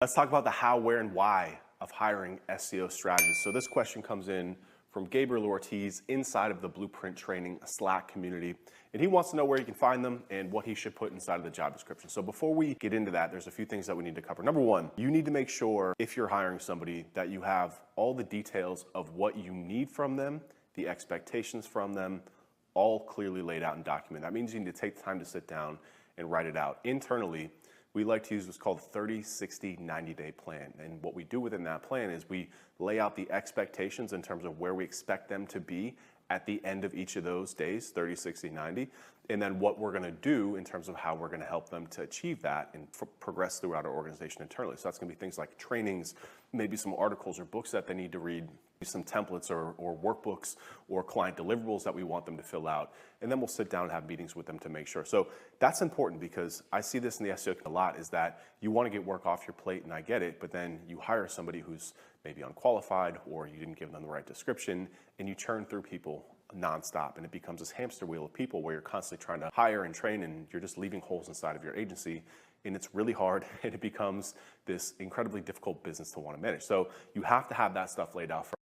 Let's talk about the how, where, and why of hiring SEO strategists. So this question comes in from Gabriel Ortiz inside of the Blueprint Training Slack community. And he wants to know where you can find them and what he should put inside of the job description. So before we get into that, there's a few things that we need to cover. Number one, you need to make sure if you're hiring somebody that you have all the details of what you need from them, the expectations from them, all clearly laid out and documented. That means you need to take the time to sit down and write it out. Internally, we like to use what's called 30, 60, 90-day plan. And what we do within that plan is we lay out the expectations in terms of where we expect them to be at the end of each of those days, 30, 60, 90, and then what we're gonna do in terms of how we're gonna help them to achieve that and progress throughout our organization internally. So that's gonna be things like trainings, maybe some articles or books that they need to read, some templates or workbooks or client deliverables that we want them to fill out. And then we'll sit down and have meetings with them to make sure. So that's important because I see this in the SEO a lot, is that you want to get work off your plate, and I get it, but then you hire somebody who's maybe unqualified or you didn't give them the right description, and you churn through people nonstop, and it becomes this hamster wheel of people where you're constantly trying to hire and train, and you're just leaving holes inside of your agency, and it's really hard, and it becomes this incredibly difficult business to want to manage. So you have to have that stuff laid out first.